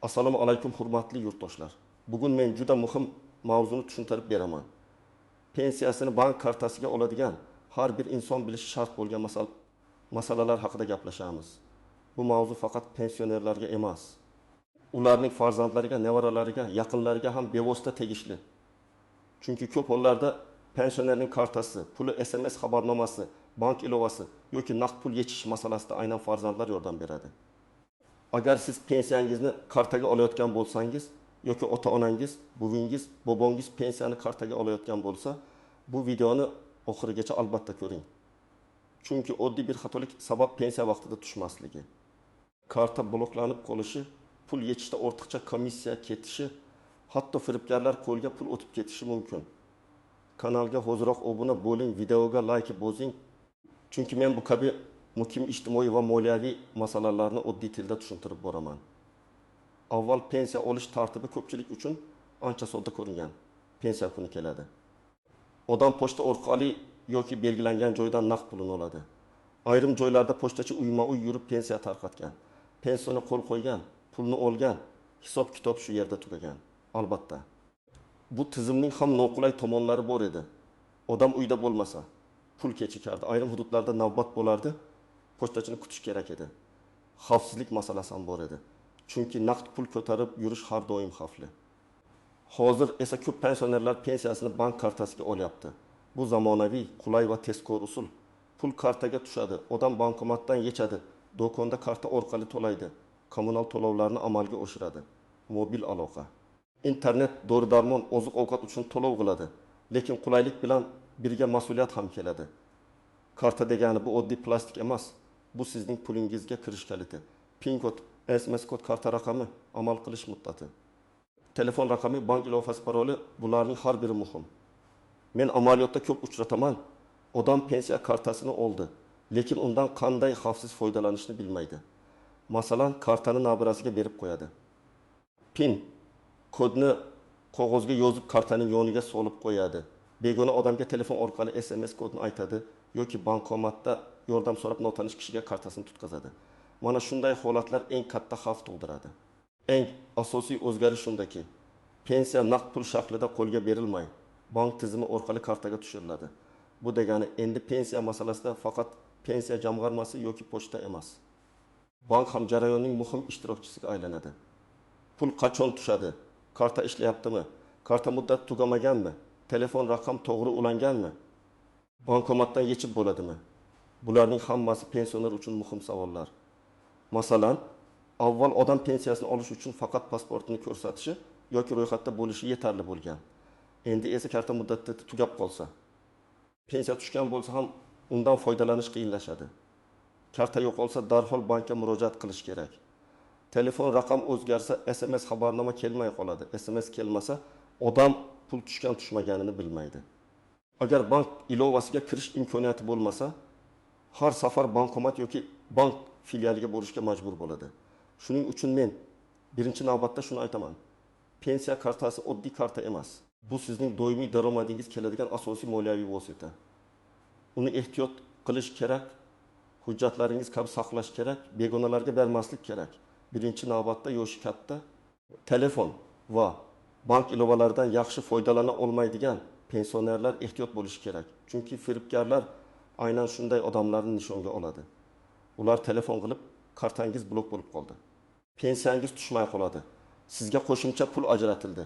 Assalomu alaykum hurmatli yurtdoshlar. Bugun men juda muhim mavzuni tushuntirib beraman. Pensiyasini bank kartasiga oladigan har bir inson bilishi shart bo'lgan masalalar haqida gaplashamiz. Bu mavzu faqat pensionerlarga emas, ularning farzandlariga, nevaralariga, yaqinlariga ham bevosita tegishli. Chunki ko'p hollarda pensionerning kartasi, puli SMS xabarnomasi, bank ilovasi yoki naqd pul yechish masalasida aynan farzandlar yordam beradi. Agar siz pensiyangizni kartaga olayotgan bo'lsangiz yoki ota-onangiz, buvingiz, bobongiz pensiyani kartaga olayotgan bo'lsa, bu videoni oxirigacha albatta ko'ring. Chunki oddiy bir xatolik sabab pensiya vaqtida tushmasligi, karta bloklanib qolishi, pul yechishda ortiqcha komissiya ketishi, hatto firibgarlar qo'lga pul o'tib ketishi mumkin. Kanalga hoziroq obuna bo'ling, videoga like bosing. Chunki men bu kabi muhim ijtimoiy va moliyaviy masalalarni oddiy tilda tushuntirib boraman. Avval pensiya olish tartibi ko'pchilik uchun ancha sodda ko'ringan. Pensiya kuni keladi. Odam pochta orqali yoki belgilangan joydan naqd pulini oladi. Ayrim joylarda pochtachi uyma-uy yurib pensiya tarqatgan. Pensiyani qo'l qo'ygan, pulni olgan, hisob-kitob shu yerda tugagan. Albatta. Bu tizimning ham noqulay tomonlari bor edi. Odam uyda bo'lmasa, pul kechikardi. Ayrim hududlarda navbat bo'lardi. Pochtachini kutish kerak edi. Xavfsizlik masalasi ham bor edi. Chunki naqd pul ko'tarib yurish har doim xavfli. Hozir esa ko'p pensionerlar pensiyasini bank kartasiga olyapti. Bu zamonaviy, qulay va tezkor usul. Pul kartaga tushadi, odam bankomatdan yechadi, do'konda karta orqali to'laydi, kommunal to'lovlarni amalga oshiradi. Mobil aloqa, internet, dori-darmon, oziq-ovqat uchun to'lov qiladi. Lekin qulaylik bilan birga mas'uliyat ham keladi. Karta degani bu oddiy plastik emas. Bu sizning pulingizga kirish kaliti. PIN kod, SMS kod, karta raqami, amal qilish muddati, telefon raqami, bank ilovasi, paroli, bularning har biri muhim. Men amaliyotda ko'p uchrataman. Odam pensiya kartasini oldi, lekin undan qanday xavfsiz foydalanishni bilmaydi. Masalan, kartani nabirasiga berib qo'yadi. PIN kodni qog'ozga yozib kartaning yoniga solib qo'yadi. Begona odamga telefon orqali SMS kodni aytadi yoki bankomatda yordam so'rab notanish kishiga kartasini tutkazadi. Mana shunday holatlar eng katta xavf tug'diradi. Eng asosiy o'zgarish shundaki, pensiya naqd pul shaklida qo'lga berilmay, bank tizimi orqali kartaga tushiriladi. Bu degani endi pensiya masalasida faqat pensiya jamg'armasi yoki pochta emas, bank ham jarayonning muhim ishtirokchisiga aylanadi. Pul qachon tushadi? Karta ishlayaptimi? Karta muddati tugamaganmi? Telefon raqam to'g'ri ulanganmi? Bankomatdan yechib bo'ladimi? Bularning hammasi pensioner uchun muhim savollar. Masalan, avval odam pensiyasini olish uchun faqat pasportini ko'rsatishi yoki ro'yxatda bo'lishi yetarli bo'lgan. Endi esa karta muddati tugab qolsa, pensiya tushgan bo'lsa ham undan foydalanish qiyinlashadi. Karta yo'qolsa darhol bankka murojaat qilish kerak. Telefon raqam o'zgarsa, SMS xabarnoma kelmay qoladi. SMS kelmasa, odam pul tushgan tushmaganini bilmaydi. Agar bank ilovasiga kirish imkoniyati bo'lmasa, har safar bankomat yoki bank filialiga borishga majbur bo'ladi. Shuning uchun men birinchi navbatda shuni aytaman. Pensiya kartasi oddiy karta emas. Bu sizning doimiy daromadingiz keladigan asosiy moliyaviy vosita. Uni ehtiyot qilish kerak, hujjatlaringiz kabi saqlash kerak, begonalarga bermaslik kerak. Birinchi navbatda yoshi katta, telefon va bank ilovalaridan yaxshi foydalana olmaydigan pensionerlar ehtiyot bo'lishi kerak. Chunki firibgarlar aynan shunday odamlarni nishonga oladi. Ular telefon qilib, kartangiz blok bo'lib qoldi. Pensiyangiz tushmay qoladi. Sizga qo'shimcha pul ajratildi.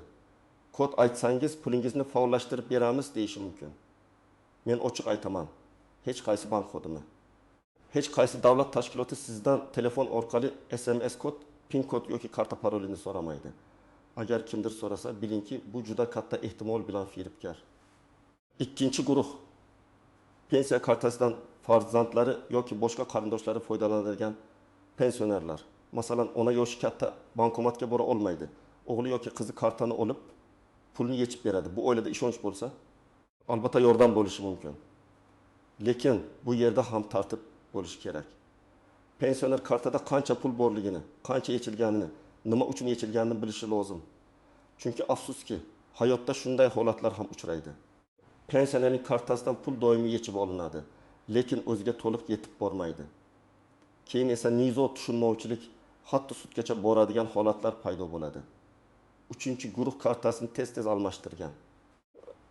Kod aytsangiz pulingizni faollashtirib beramiz deyishi mumkin. Men ochiq aytaman, hech qaysi bank xodimi, hech qaysi davlat tashkiloti sizdan telefon orqali SMS kod, PIN kod yoki karta parolini so'ramaydi. Agar kimdir so'rasa, bilingki, bu juda katta ehtimol bilan firibgar. Ikkinchi guruh, pensiya kartasidan farzandlari yoki boshqa qarindoshlari foydalanadigan pensionerlar. Masalan, ona yoshi katta bankomatga bora olmaydi. O'g'li yoki qizi kartani olib, pulni yechib beradi. Bu oilada ishonch bo'lsa, albatta yordam bo'lishi mumkin. Lekin bu yerda ham tartib bo'lishi kerak. Pensioner kartada qancha pul borligini, qancha yechilganini, nima uchun yechilganini bilishi lozim. Chunki afsuski, hayotda shunday holatlar ham uchraydi. Pensionerning kartasidan pul doimiy yechib olinadi, lekin o'ziga to'liq yetib bormaydi. Keyin esa nizo tushunmovchilik hatto sudgacha boradigan holatlar paydo bo'ladi. Uchinchi guruh kartasini tez-tez almashtirgan,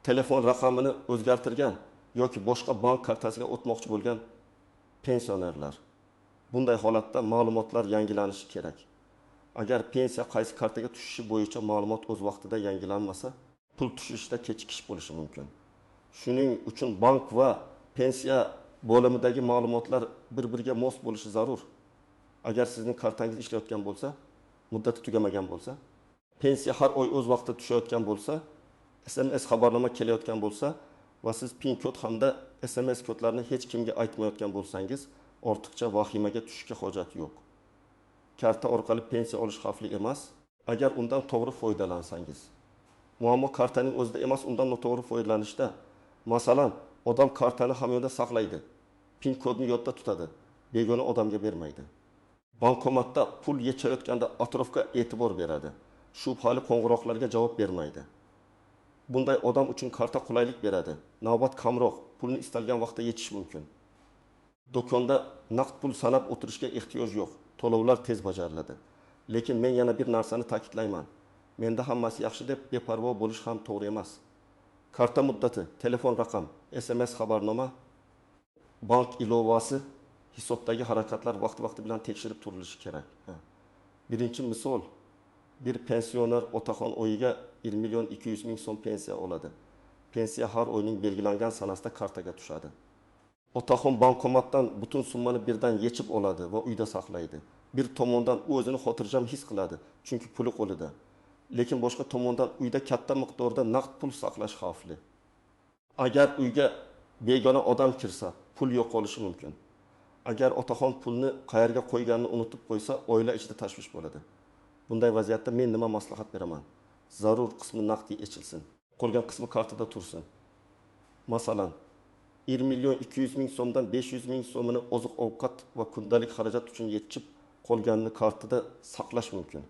telefon raqamini o'zgartirgan yoki boshqa bank kartasiga o'tmoqchi bo'lgan pensionerlar. Bunday holatda ma'lumotlar yangilanishi kerak. Agar pensiya qaysi kartaga tushishi bo'yicha ma'lumot o'z vaqtida yangilanmasa, pul tushishda kechikish bo'lishi mumkin. Shuning uchun bank va pensiya bo'limidagi ma'lumotlar bir-biriga mos bo'lishi zarur. Agar sizning kartangiz ishlayotgan bo'lsa, muddati tugamagan bo'lsa, pensiya har oy o'z vaqtida tushayotgan bo'lsa, SMS xabarnoma kelayotgan bo'lsa va siz PIN kod hamda SMS kodlarini hech kimga aytmayotgan bo'lsangiz, ortiqcha vahimaga tushishga hojat yo'q. Karta orqali pensiya olish xavfli emas, agar undan to'g'ri foydalansangiz. Muammo kartaning o'zida emas, undan noto'g'ri foydalanishda. Masalan, odam kartani hamyonda saqlaydi, PIN kodni yodda tutadi, begona odamga bermaydi. Bankomatda pul yechayotganda atrofga e'tibor beradi, shubhali qo'ng'iroqlarga javob bermaydi. Bunday odam uchun karta qulaylik beradi. Navbat kamroq, pulni istalgan vaqtda yechish mumkin. Do'konda naqd pul sanab o'tirishga ehtiyoj yo'q. To'lovlar tez bajariladi. Lekin men yana bir narsani ta'kidlayman. Menda hammasi yaxshi deb beparvo bo'lish ham to'g'ri emas. Karta muddati, telefon raqam, SMS xabarnoma, bank ilovasi, hisobdagi harakatlar vaqti bilan tekshirib turilishi kerak. Birinchi misol, bir pensioner Otaxon oyiga 1.200.000 so'm pensiya oladi. Pensiya har oyning belgilangan sanasida kartaga tushadi. Otaxon bankomatdan butun summani birdan yechib oladi va uyda saqlaydi. Bir tomondan o'zini xotirjam his qiladi, chunki puli qo'lida. Lekin boshqa tomondan uyda katta miqdorda naqd pul saqlash xavfli. Agar uyga begona odam kirsa, pul yo'qolishi mumkin. Agar Otaxon pulni qayerga qo'yganini unutib qo'ysa, oila ichida tashvish bo'ladi. Bunday vaziyatda men nima maslahat beraman? Zarur qismi naqdiy echilsin, qolgan qismi kartada tursin. Masalan, 1.200.000 so'mdan 500.000 so'mini oziq-ovqat va kundalik xarajat uchun yechib qolganini kartada saqlash mumkin.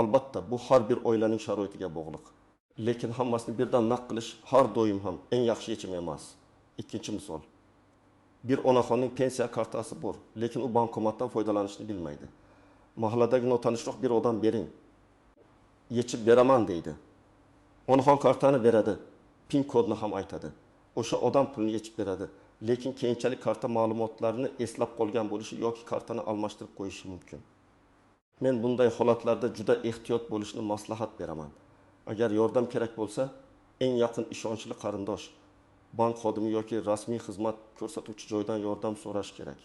Albatta, bu har bir oilaning sharoitiga bog'liq. Lekin hammasini birdan naqd qilish har doim ham eng yaxshi yechim emas. Ikkinchi misol. Bir onaxonning pensiya kartasi bor, lekin u bankomatdan foydalanishni bilmaydi. Mahalladagi notanishroq bir odam bering, yechib beraman deydi. Onaxon kartani beradi, PIN kodni ham aytadi. O'sha odam pulni yechib beradi, lekin keyinchalik karta ma'lumotlarini eslab qolgan bo'lishi yoki kartani almashtirib qo'yishi mumkin. Men bunday holatlarda juda ehtiyot bo'lishni maslahat beraman. Agar yordam kerak bo'lsa, eng yaqin ishonchli qarindosh, bank xodimi yoki rasmiy xizmat ko'rsatuvchi joydan yordam so'rash kerak.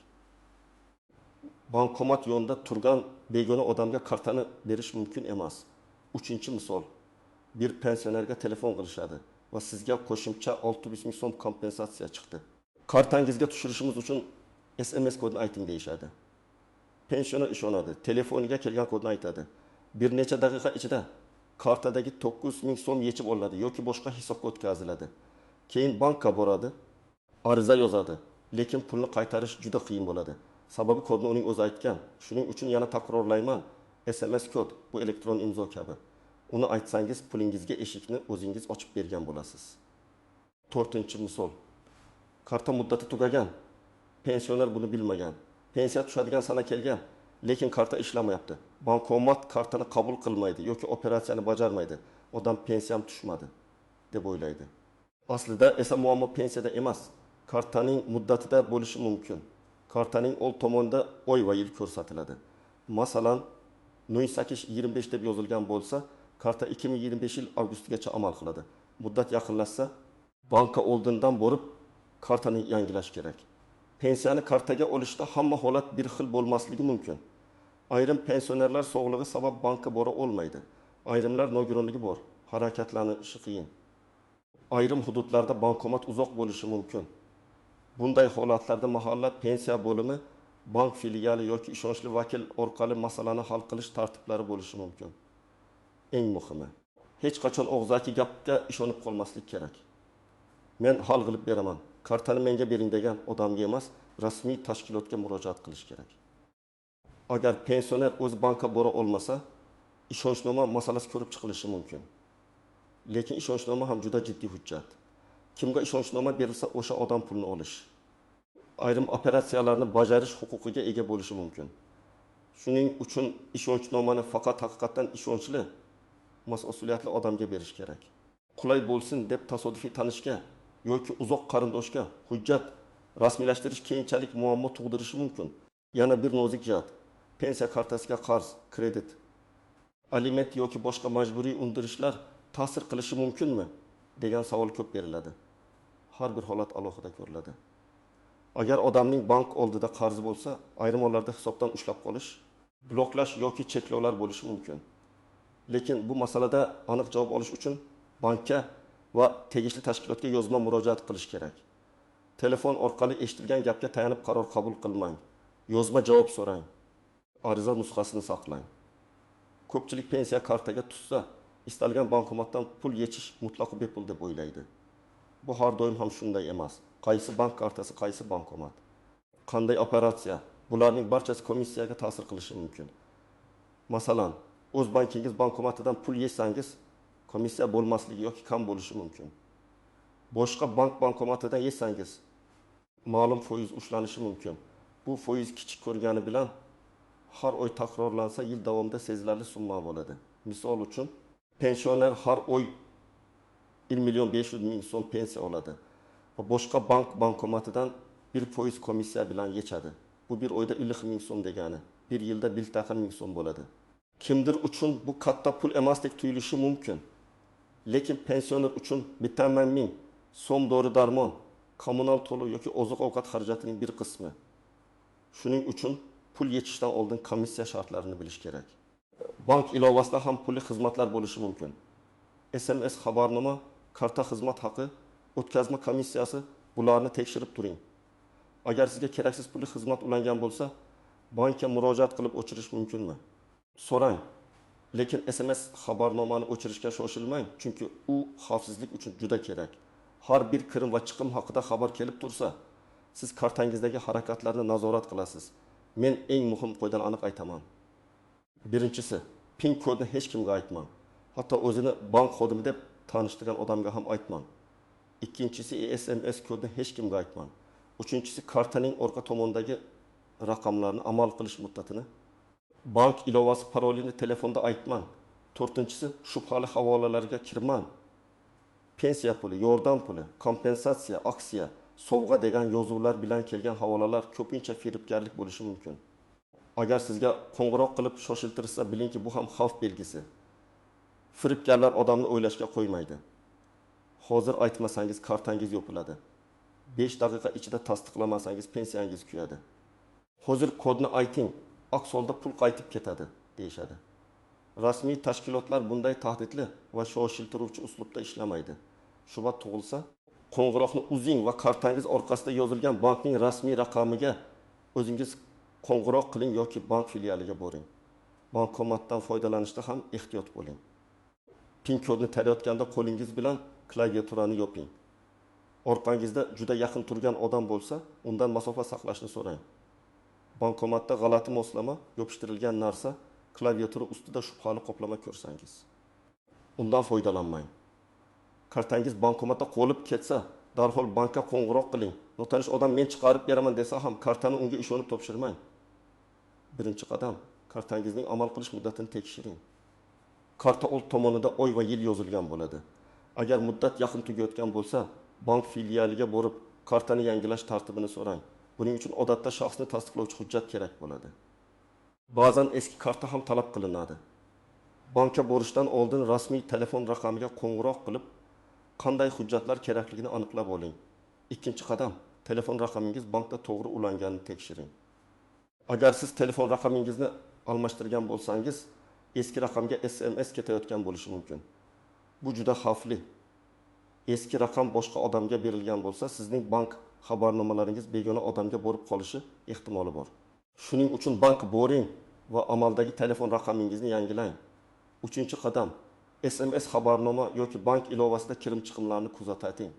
Bankomat yonida turgan begona odamga kartani berish mumkin emas. Uchinchi misol. Bir pensionerga telefon qilishadi va sizga qo'shimcha 600.000 so'm kompensatsiya chiqdi. Kartangizga tushirishimiz uchun SMS kodini ayting deyishadi. Pensioner ishonadi, telefoniga kelgan kodni aytadi. Bir necha daqiqa ichida kartadagi 9.000 so'm yechib olinadi yoki boshqa hisobga o'tkaziladi. Keyin bankka boradi, ariza yozadi, lekin pulni qaytarish juda qiyin bo'ladi. Sababi kodni uning o'zi aytgan. Shuning uchun yana takrorlayman. SMS kod bu elektron imzo kabi. Uni aytsangiz pulingizga eshikni o'zingiz ochib bergan bo'lasiz. To'rtinchi misol. Karta muddati tugagan. Pensioner buni bilmagan. Pensiya tushadigan sana kelgan, lekin karta ishlamayapti. Bankomat kartani qabul qilmaydi yoki operatsiyani bajarmaydi. Odam pensiyam tushmadi deb o'ylaydi. Aslida esa muammo pensiyada emas, kartaning muddatida bo'lishi mumkin. Kartaning old tomonida oy va yil ko'rsatiladi. Masalan, 08-25 deb yozilgan bo'lsa, karta 2025 yil avgustgacha amal qiladi. Muddat yaqinlashsa, banka oldindan borib kartani yangilash kerak. Pensiyani kartaga olishda hamma holat bir xil bo'lmasligi mumkin. Ayrim pensionerlar sog'lig'i sabab banka bora olmaydi. Ayrimlar nogironligi bor, harakatlanishi qiyin. Ayrim hududlarda bankomat uzoq bo'lishi mumkin. Bunday holatlarda mahalla pensiya bo'limi, bank filiali yoki ishonchli vakil orqali masalani hal qilish tartiblari bo'lishi mumkin. Eng muhimi, hech qachon og'zaki gapga ishonib qolmaslik kerak. Men hal qilib beraman. Kartani menga bering degan odamga emas, rasmiy tashkilotga murojaat qilish kerak. Agar pensioner o'z banka bora olmasa, ishonchnoma masalasi ko'rib chiqilishi mumkin. Lekin ishonchnoma ham juda jiddiy hujjat. Kimga ishonchnoma berilsa, o'sha odam pulni olish. Ayrim operatsiyalarni bajarish huquqiga ega bo'lishi mumkin. Shuning uchun ishonchnomani faqat haqiqatdan ishonchli, mas'uliyatli odamga berish kerak. Qulay bo'lsin deb tasodifiy tanishga yoki uzoq qarindoshga hujjat rasmiylashtirish keyinchalik muammo tug'dirishi mumkin. Yana bir nozik jihat: pensiya kartasiga qarz, kredit, aliment yoki boshqa majburiy undirishlar ta'sir qilishi mumkinmi degan savol ko'p beriladi. Har bir holat alohida ko'riladi. Agar odamning bank oldida qarzi bo'lsa, ayrim hollarda hisobdan ushlab qolish, bloklash yoki cheklovlar bo'lishi mumkin. Lekin bu masalada aniq javob olish uchun bankka va tegishli tashkilotga yozma murojaat qilish kerak. Telefon orqali eshitilgan gapga tayanib qaror qabul qilmang. Yozma javob so'rang. Ariza nusxasini saqlang. Ko'pchilik pensiya kartaga tushsa, istalgan bankomatdan pul yechish mutlaqo bepul deb o'ylaydi. Bu har doim ham shunday emas. Qaysi bank kartasi, qaysi bankomat, qanday operatsiya, bularning barchasi komissiyaga ta'sir qilishi mumkin. Masalan, o'z bankingiz bankomatidan pul yechsangiz, komissiya bo'lmasligi yoki kam bo'lishi mumkin. Boshqa bank bankomatidan yechsangiz, ma'lum foiz ushlanishi mumkin. Bu foiz kichik ko'rgani bilan har oy takrorlansa yil davomida sezilarli summa bo'ladi. Misol uchun, pensioner har oy 1.500.000 so'm pensiya oladi va boshqa bankomatidan 1% komissiya bilan yechadi. Bu bir oyda 50.000 so'm degani, bir yilda 1.000 so'm bo'ladi. Kimdir uchun bu katta pul emasdek tuyulishi mumkin. Lekin pensioner uchun 1.000 so'm dori-darmon, kommunal to'lov yoki oziq-ovqat xarajatining bir qismi. Shuning uchun pul yechishdan oldin komissiya shartlarini bilish kerak. Bank ilovasida ham pulli xizmatlar bo'lishi mumkin. SMS xabarnoma, karta xizmat haqi, o'tkazma komissiyasi, bularni tekshirib turing. Agar sizga keraksiz pulli xizmat ulangan bo'lsa, bankka murojaat qilib o'chirish mumkinmi? So'rang. Lekin SMS xabarnomani o'chirishga shoshilmang, chunki u xavfsizlik uchun juda kerak. Har bir kirim va chiqim haqida xabar kelib tursa, siz kartangizdagi harakatlarni nazorat qilasiz. Men eng muhim qoidalarni aniq aytaman. Birinchisi, PIN kodni hech kimga aytmang. Hatto o'zini bank xodimi deb tanishtirgan odamga ham aytmang. Ikkinchisi, SMS kodni hech kimga aytmang. Uchinchisi, kartaning orqa tomonidagi raqamlarni amal qilish muddatini, bank ilovasi parolini telefonda aytmang. To'rtinchisi, shubhali havolalarga kirmang. Pensiya puli, yordam puli, kompensatsiya, aksiya, sovg'a degan yozuvlar bilan kelgan havolalar ko'pincha firibgarlik bo'lishi mumkin. Agar sizga qo'ng'iroq qilib shoshiltirsa, bilingki, bu ham xavf belgisi. Firibgarlar odamni o'ylashga qo'ymaydi. Hozir aytmasangiz kartangiz yopiladi. 5 daqiqa ichida tasdiqlamasangiz pensiyangiz kuyadi. Hozir kodni ayting, aks holda pul qaytib ketadi, deyishadi. Rasmiy tashkilotlar bunday tahdidli va shoshiltiruvchi uslubda ishlamaydi. Shubha tug'ilsa, qo'ng'iroqni uzing va kartangiz orqasida yozilgan bankning rasmiy raqamiga o'zingiz qo'ng'iroq qiling yoki bank filialiga boring. Bankomatdan foydalanishda ham ehtiyot bo'ling. PIN kodni tarayotganda qo'lingiz bilan klaviaturani yoping. Orqangizda juda yaqin turgan odam bo'lsa, undan masofa saqlashni so'rang. Bankomatda g'alati moslama, yopishtirilgan narsa, klaviatura ustida shubhali qoplama ko'rsangiz, undan foydalanmang. Kartangiz bankomatda qolib ketsa, darhol bankka qo'ng'iroq qiling. Notanish odam men chiqarib beraman desa ham kartani unga ishonib topshirmang. Birinchi qadam, kartangizning amal qilish muddatini tekshiring. Karta old tomonida oy va yil yozilgan bo'ladi. Agar muddat yaqin tugayotgan bo'lsa, bank filialiga borib, kartani yangilash tartibini so'rang. Buning uchun odatda shaxsni tasdiqlovchi hujjat kerak bo'ladi. Ba'zan eski karta ham talab qilinadi. Bankka borishdan oldin rasmiy telefon raqamiga qo'ng'iroq qilib, qanday hujjatlar kerakligini aniqlab oling. Ikkinchi qadam, telefon raqamingiz bankda to'g'ri ulanganini tekshiring. Agar siz telefon raqamingizni almashtirgan bo'lsangiz, eski raqamga SMS ketayotgan bo'lishi mumkin. Bu juda xavfli. Eski raqam boshqa odamga berilgan bo'lsa, sizning bank xabarnomalaringiz begona odamga borib qolishi ehtimoli bor. Shuning uchun bank boring va amaldagi telefon raqamingizni yangilang. Uchinchi qadam, SMS xabarnoma yoki bank ilovasida kirim-chiqimlarni kuzating.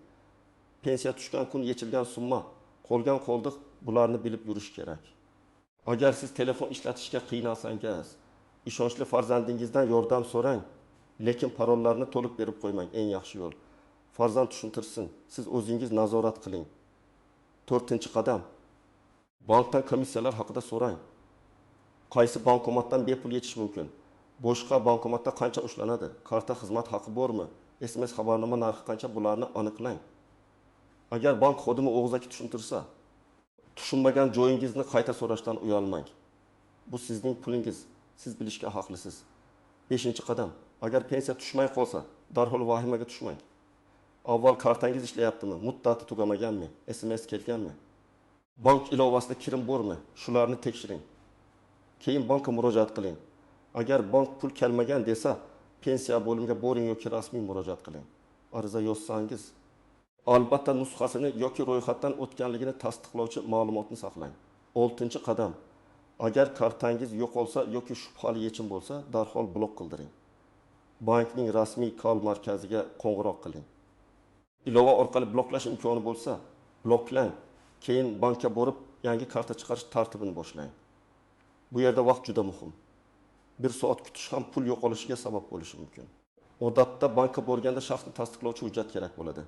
Pensiya tushgan kun yechilgan summa, qolgan qoldiq, bularni bilib yurish kerak. Agar siz telefon ishlatishga qiynalsangiz, ishonchli farzandingizdan yordam so'rang, lekin parollarni to'liq berib qo'ymang, eng yaxshi yo'l. Farzand tushuntirsin, siz o'zingiz nazorat qiling. To'rtinchi qadam, bankdan komissiyalar haqida so'rang. Qaysi bankomatdan bepul yetish mumkin? Boshqa bankomatda qancha ushlanadi? Karta xizmat haqi bormi? SMS xabarnoma narxi qancha? Bularni aniqlang. Agar bank xodimi og'zaki tushuntirsa, tushunmagan joyingizni qayta so'rashdan uyalmang. Bu sizning pulingiz. Siz bilishga haqlisiz. 5-qadam. Agar pensiya tushmay qolsa, darhol vahimaga tushmang. Avval kartangiz ishlayaptimi? Muddati tugamaganmi? SMS kelganmi? Bank ilovasida kirim bormi? Shularni tekshiring. Keyin bankka murojaat qiling. Agar bank pul kelmagan desa, pensiya bo'limiga boring yoki rasmiy murojaat qiling. Ariza yozsangiz, albatta nusxasini yoki ro'yxatdan o'tganligini tasdiqlovchi ma'lumotni saqlang. 6-qadam. Agar kartangiz yo'qolsa yoki shubhali yechim bo'lsa, darhol blok qildiring. Bankning rasmiy kal markaziga qo'ng'iroq qiling. Ilova orqali bloklash imkoni bo'lsa, bloklang. Keyin bankka borib, yangi karta chiqarish tartibini boshlang. Bu yerda vaqt juda muhim. 1 soat kutish ham pul yo'qolishiga sabab bo'lishi mumkin. Odatda bankka borganda shaxsni tasdiqlovchi hujjat kerak bo'ladi.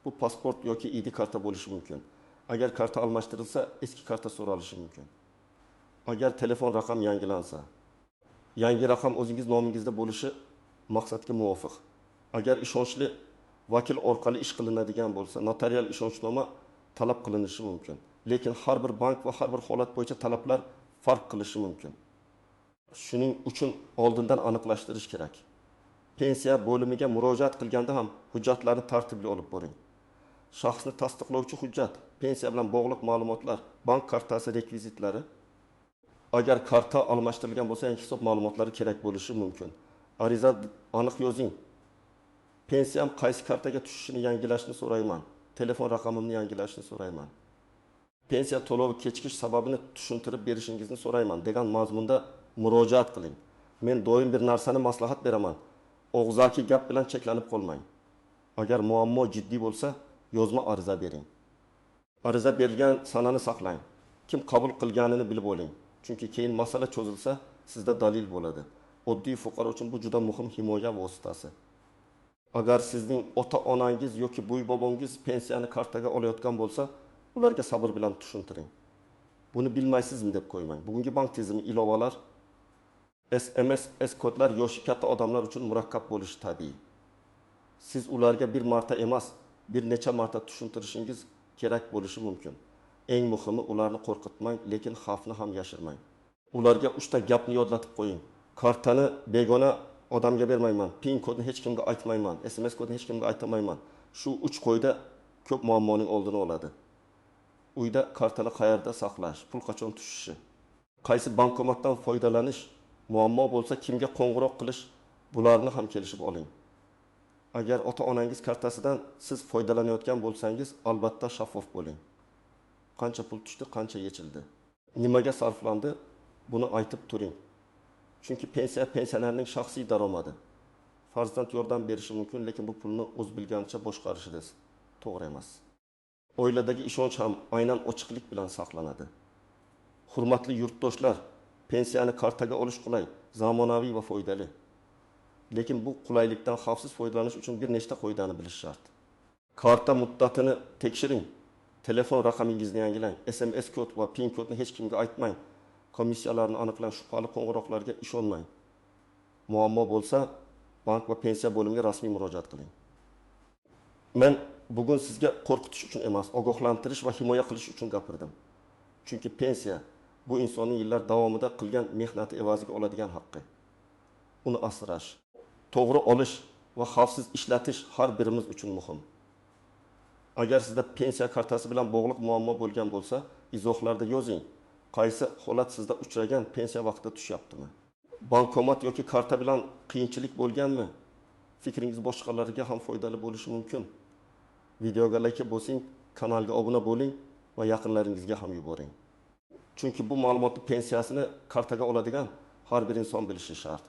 Bu pasport yoki ID karta bo'lishi mumkin. Agar karta almashtirilsa, eski karta so'ralishi mumkin. Agar telefon raqam yangilansa, yangi raqam o'zingiz nomingizda bo'lishi maqsadga muvofiq. Agar ishonchli vakil orqali ish qilinadigan bo'lsa, notarial ishonchnoma talab qilinishi mumkin. Lekin har bir bank va har bir holat bo'yicha talablar farq qilishi mumkin. Shuning uchun oldindan aniqlashtirish kerak. Pensiya bo'limiga murojaat qilganda ham hujjatlarni tartibli olib boring. Shaxsni tasdiqlovchi hujjat, pensiya bilan bog'liq ma'lumotlar, bank kartasi rekvizitlari. Agar karta almashtirilgan bo'lsa, yangi hisob ma'lumotlari kerak bo'lishi mumkin. Ariza aniq yozing. Pensiyam qaysi kartaga tushishini yangilashni so'rayman. Telefon raqamimni yangilashni so'rayman. Pensiya to'lovi kechikish sababini tushuntirib berishingizni so'rayman degan mazmunda murojaat qiling. Men doim bir narsani maslahat beraman. Og'zaki gap bilan cheklanib qolmang. Agar muammo jiddiy bo'lsa, yozma ariza bering. Ariza berilgan sanani saqlang. Kim qabul qilganini bilib oling. Chunki keyin masala cho'zilsa, sizda dalil bo'ladi. Oddiy fuqaro uchun bu juda muhim himoya vositasi. Agar sizning ota-onangiz yoki bo'y-bobongiz pensiyani kartaga olayotgan bo'lsa, ularga sabr bilan tushuntiring. Buni bilmaysizmi deb qo'ymang. Bugungi bank tizimi ilovalar, SMS, S-kodlar yoshi katta odamlar uchun murakkab bo'lishi tabiiy. Siz ularga bir marta emas, bir necha marta tushuntirishingiz kerak bo'lishi mumkin. Eng muhimi ularni qo'rqitmang, lekin xavfni ham yashirmang. Ularga 3 ta gapni yodlatib qo'ying. Kartani begona odamga bermayman, PIN kodni hech kimga aytmayman, SMS kodni hech kimga aytmayman. Shu 3 qo'yda ko'p muammoning oldini oladi. Uyda kartani qayerda saqlash, pul qachon tushishi, qaysi bankomatdan foydalanish, muammo bo'lsa kimga qo'ng'iroq qilish, bularni ham kelishib oling. Agar ota-onangiz kartasidan siz foydalanayotgan bo'lsangiz, albatta shaffof bo'ling. Qancha pul tushdi, qancha yechildi, nimaga sarflandi, buni aytib turing. Chunki pensionerning shaxsiy daromadi. Farzand yordam berishi mumkin, lekin bu pulni o'z bilganicha boshqarishidir. To'g'ri emas. Oiladagi ishonch ham aynan ochiqlik bilan saqlanadi. Hurmatli yurtdoshlar, pensiyani kartaga olish qulay, zamonaviy va foydali. Lekin bu qulaylikdan xavfsiz foydalanish uchun bir nechta qoidani bilish shart. Karta muddatini tekshiring. Telefon raqamingizni yangilang. SMS kod va PIN kodni hech kimga aytmang. Komissiyalarni aniqlang, shubhali qo'ng'iroqlarga ishonmang. Muammo bo'lsa, bank va pensiya bo'limiga rasmiy murojaat qiling. Men bugun sizga qo'rqitish uchun emas, ogohlantirish va himoya qilish uchun gapirdim. Chunki pensiya bu insonning yillar davomida qilgan mehnati evaziga oladigan haqqi. Uni asrash, to'g'ri olish va xavfsiz ishlatish har birimiz uchun muhim. Agar sizda pensiya kartasi bilan bog'liq muammo bo'lgan bo'lsa, izohlarda yozing. Qaysi holat sizda uchragan, pensiya vaqtida tushyaptimi? Bankomat yoki karta bilan qiyinchilik bo'lganmi? Fikringiz boshqalarga ham foydali bo'lishi mumkin. Videoga like bosing, kanalga obuna bo'ling va yaqinlaringizga ham yuboring. Chunki bu ma'lumotni pensiyasini kartaga oladigan har bir inson bilishi shart.